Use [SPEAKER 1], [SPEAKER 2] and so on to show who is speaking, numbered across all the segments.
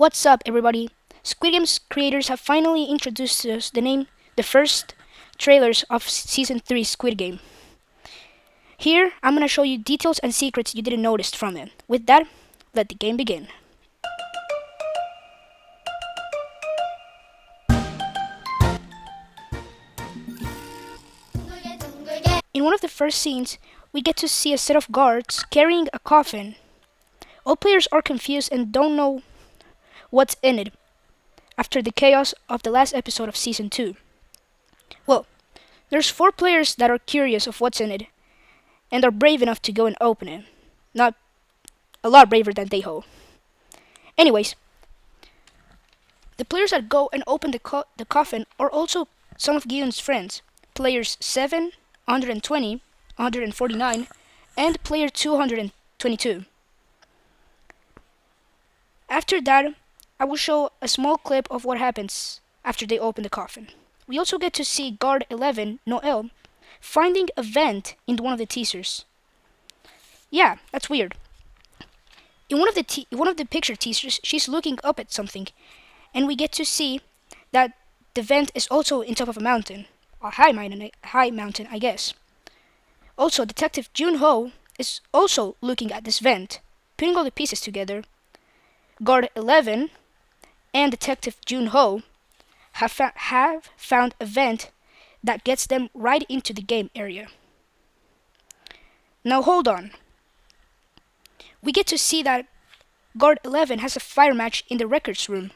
[SPEAKER 1] What's up, everybody? Squid Game's creators have finally introduced us the first trailers of Season 3 Squid Game. Here, I'm gonna show you details and secrets you didn't notice from it. With that, let the game begin. In one of the first scenes, we get to see a set of guards carrying a coffin. All players are confused and don't know what's in it after the chaos of the last episode of Season 2. Well, there's 4 players that are curious of what's in it and are brave enough to go and open it. Not a lot braver than Daeho. Anyways, the players that go and open the coffin are also some of Gi-hun's friends. Players 7, 120, 149, and player 222. After that, I will show a small clip of what happens after they open the coffin. We also get to see guard 11, Noel, finding a vent in one of the teasers. Yeah, that's weird. In one of the picture teasers, she's looking up at something, and we get to see that the vent is also in top of a mountain, a high mountain, I guess. Also, Detective Gi-hun is also looking at this vent, putting all the pieces together. Guard 11 and Detective Gi-hun have found a vent that gets them right into the game area. Now hold on. We get to see that Guard 11 has a fire match in the records room.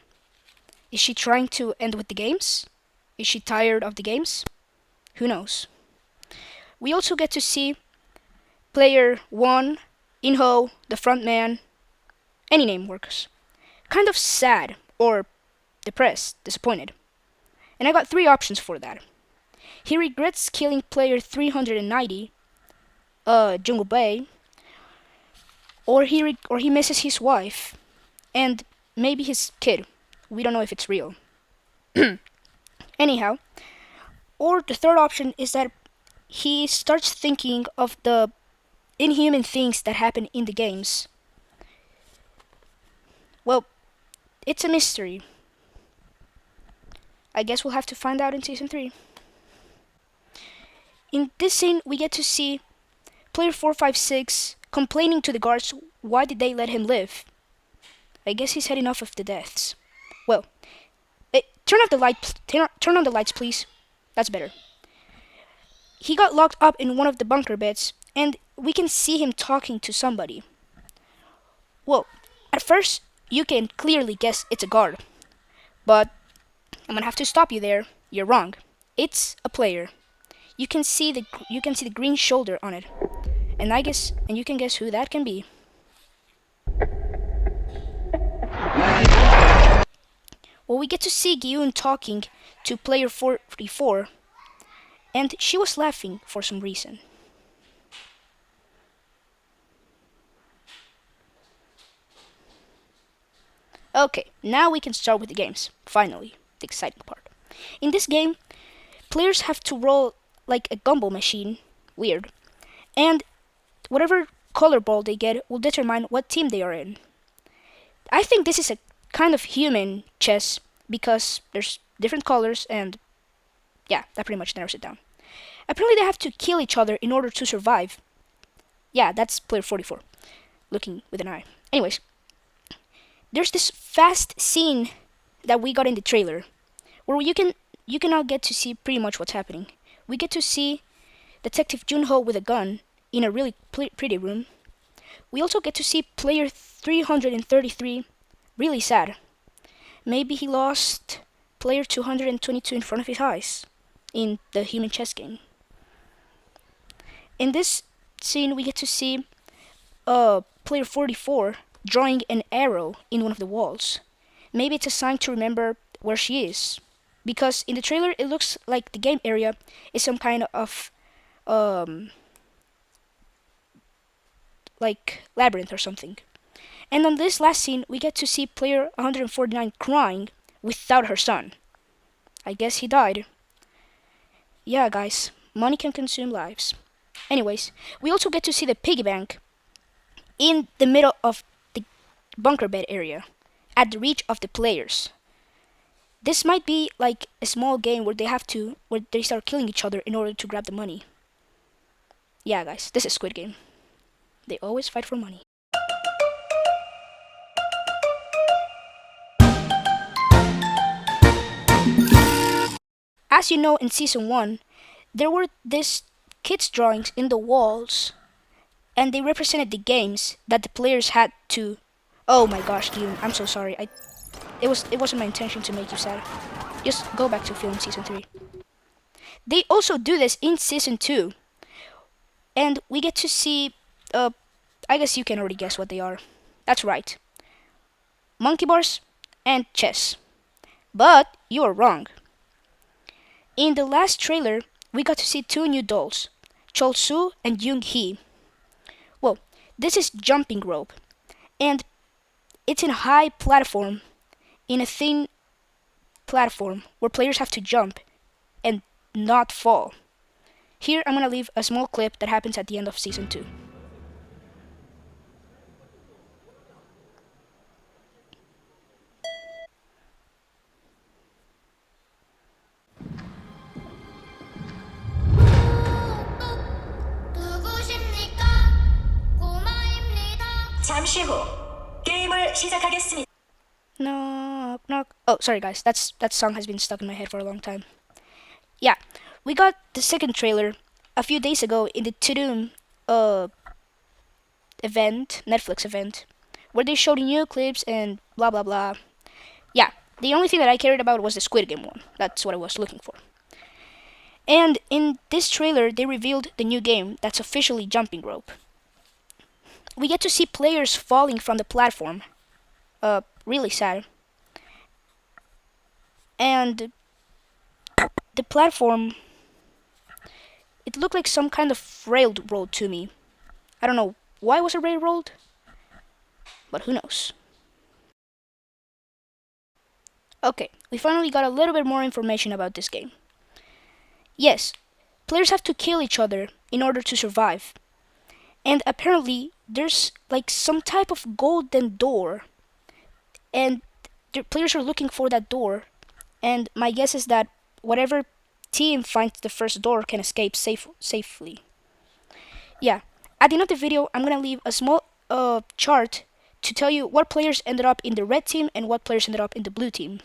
[SPEAKER 1] Is she trying to end with the games? Is she tired of the games? Who knows? We also get to see player 1, In-ho, the front man, any name works. Kind of sad or depressed, disappointed. And I got 3 options for that. He regrets killing player 390, Jungle Bay, or he misses his wife, and maybe his kid. We don't know if it's real. Anyhow, or the third option is that he starts thinking of the inhuman things that happen in the games. Well, it's a mystery. I guess we'll have to find out in Season 3. In this scene, we get to see player 456 complaining to the guards why did they let him live. I guess he's had enough of the deaths. Well, turn on the lights, please. That's better. He got locked up in one of the bunker beds, and we can see him talking to somebody. Well, at first, you can clearly guess it's a guard. But I'm gonna have to stop you there. You're wrong. It's a player. You can see the green shoulder on it. And you can guess who that can be. Well, we get to see Gi-hun talking to player 44, and she was laughing for some reason. Okay, now we can start with the games. Finally, the exciting part. In this game, players have to roll like a gumball machine. Weird. And whatever color ball they get will determine what team they are in. I think this is a kind of human chess because there's different colors and yeah, that pretty much narrows it down. Apparently they have to kill each other in order to survive. Yeah, that's player 44, looking with an eye. Anyways, there's this fast scene that we got in the trailer where you can now get to see pretty much what's happening. We get to see Detective Gi-hun with a gun in a really pretty room. We also get to see player 333 really sad. Maybe he lost player 222 in front of his eyes in the human chess game. In this scene, we get to see player 44 drawing an arrow in one of the walls. Maybe it's a sign to remember where she is. Because in the trailer, it looks like the game area is some kind of like labyrinth or something. And on this last scene, we get to see player 149 crying without her son. I guess he died. Yeah, guys, money can consume lives. Anyways, we also get to see the piggy bank in the middle of the bunker bed area. at the reach of the players. This might be like a small game where they start killing each other in order to grab the money. Yeah, guys, this is Squid Game. They always fight for money. As you know, in season 1, there were these kids' drawings in the walls, and they represented the games that the players had to. Oh my gosh, Gi-hun, I'm so sorry. It wasn't my intention to make you sad. Just go back to film season 3. They also do this in season 2, and we get to see. I guess you can already guess what they are. That's right, monkey bars and chess. But you are wrong. In the last trailer, we got to see two new dolls, Chol-soo and Young-hee. Well, this is jumping rope, and it's in a high platform, in a thin platform where players have to jump and not fall. Here I'm gonna leave a small clip that happens at the end of season 2.
[SPEAKER 2] 잠시 후 게임을 시작하겠습니다.
[SPEAKER 1] Knock, knock. Oh, sorry guys, that song has been stuck in my head for a long time. Yeah, we got the second trailer a few days ago in the Tudum event, Netflix event, where they showed new clips and blah blah blah. Yeah, the only thing that I cared about was the Squid Game one. That's what I was looking for. And in this trailer, they revealed the new game that's officially jumping rope. We get to see players falling from the platform. Really sad. And the platform, it looked like some kind of railroad to me. I don't know why it was a railroad, but who knows. Okay, we finally got a little bit more information about this game. Yes, players have to kill each other in order to survive. And apparently, there's like some type of golden door. And the players are looking for that door. And my guess is that whatever team finds the first door can escape safely. Yeah, at the end of the video, I'm gonna leave a small chart to tell you what players ended up in the red team and what players ended up in the blue team.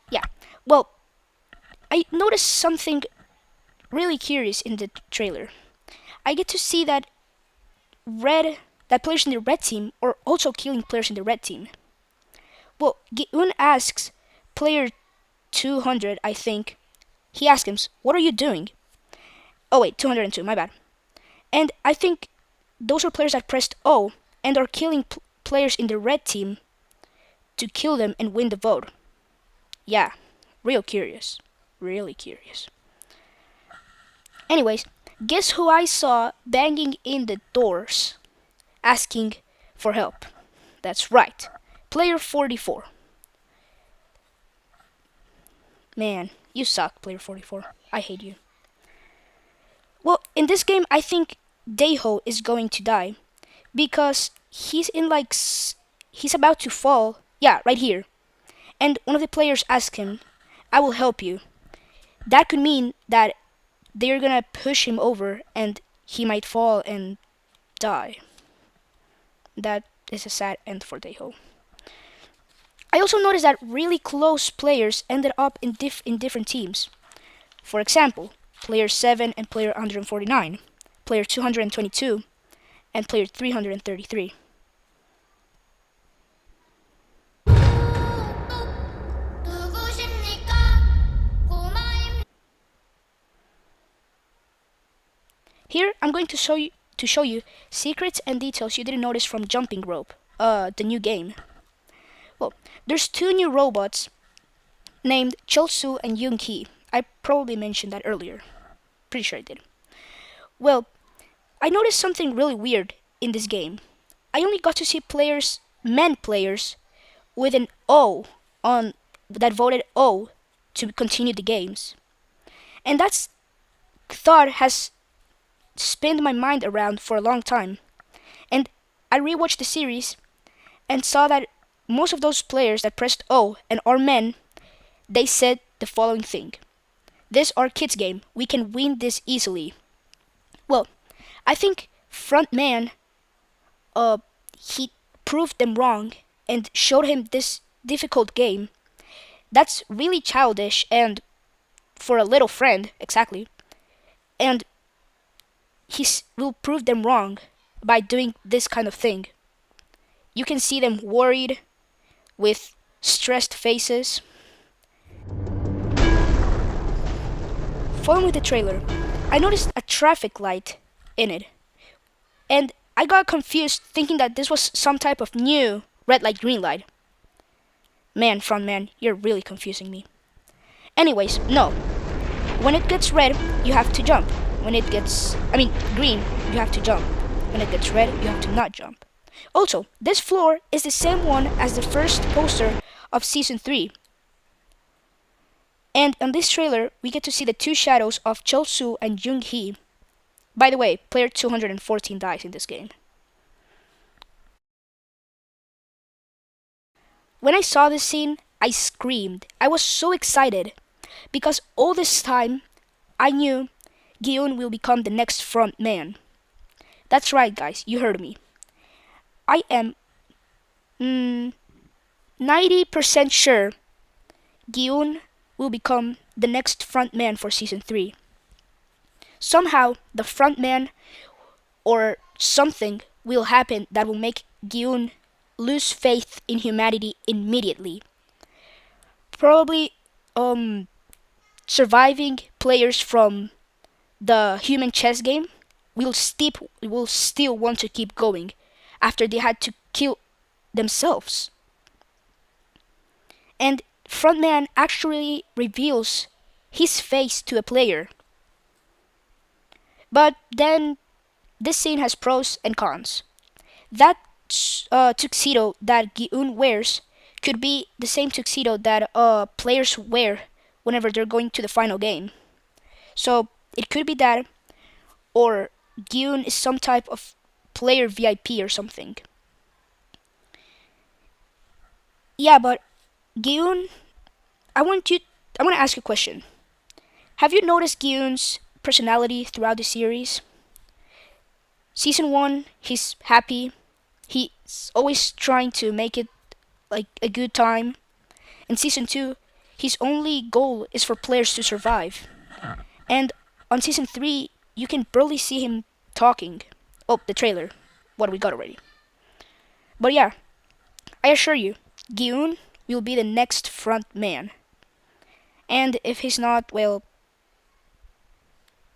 [SPEAKER 1] Yeah, well, I noticed something really curious in the trailer. I get to see that players in the red team are also killing players in the red team. Well, Gi-hun asks player 200, I think. He asks him, "What are you doing?" Oh wait, 202, my bad. And I think those are players that pressed O and are killing players in the red team to kill them and win the vote. Yeah, real curious. Really curious. Anyways, guess who I saw banging in the doors, asking for help? That's right, player 44. Man, you suck, player 44. I hate you. Well, in this game, I think Gi-hun is going to die because he's about to fall. Yeah, right here. And one of the players asks him, "I will help you." That could mean that they're gonna push him over and he might fall and die. That is a sad end for Gi-hun. I also noticed that really close players ended up in different teams. For example, player 7 and player 149, player 222, and player 333. Here, I'm going to show you secrets and details you didn't notice from Jumping Rope, the new game. Well, there's two new robots named Chol-soo and Young-hee. I probably mentioned that earlier. Pretty sure I did. Well, I noticed something really weird in this game. I only got to see men players, with an O on that voted O to continue the games. And that thought has spinned my mind around for a long time. And I rewatched the series and saw that most of those players that pressed O and are men, they said the following thing. This our kids game. We can win this easily. Well, I think front man he proved them wrong and showed him this difficult game. That's really childish and for a little friend, exactly. And will prove them wrong by doing this kind of thing. You can see them worried with stressed faces. Following with the trailer, I noticed a traffic light in it. And I got confused thinking that this was some type of new red light, green light. Man, front man, you're really confusing me. Anyways, no. When it gets red, you have to jump. When it gets, green, you have to jump. When it gets red, you have to not jump. Also, this floor is the same one as the first poster of Season 3. And on this trailer, we get to see the two shadows of Chol-soo and Jung-hee. By the way, player 214 dies in this game. When I saw this scene, I screamed. I was so excited because all this time I knew Gi-hun will become the next front man. That's right, guys, you heard me. I am 90% sure Gi-hun will become the next front man for Season 3. Somehow, the front man or something will happen that will make Gi-hun lose faith in humanity immediately. Probably surviving players from the human chess game will still want to keep going after they had to kill themselves. And frontman actually reveals his face to a player. But then this scene has pros and cons. That tuxedo that Gi-hun wears could be the same tuxedo that players wear whenever they're going to the final game. So it could be that, or Gi-hun is some type of player VIP or something. Yeah, but Gi-hun, I want to ask you a question. Have you noticed Gi-hun's personality throughout the series? Season 1, he's happy. He's always trying to make it like a good time. In Season 2, his only goal is for players to survive. And on Season 3, you can barely see him talking. Oh, the trailer. What we got already. But yeah, I assure you, Gi-hun will be the next front man. And if he's not, well,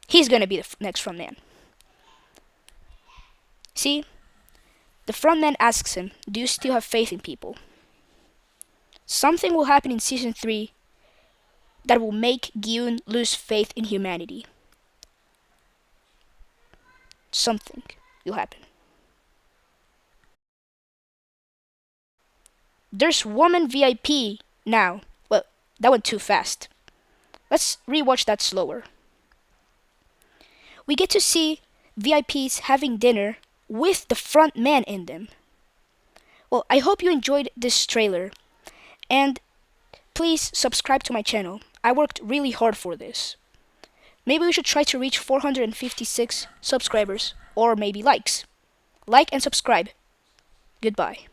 [SPEAKER 1] he's gonna be the next front man. See? The front man asks him, do you still have faith in people? Something will happen in Season 3 that will make Gi-hun lose faith in humanity. Something will happen. There's woman VIP now. Well, that went too fast. Let's rewatch that slower. We get to see VIPs having dinner with the front man in them. Well, I hope you enjoyed this trailer. And please subscribe to my channel. I worked really hard for this. Maybe we should try to reach 456 subscribers or maybe likes. Like and subscribe. Goodbye.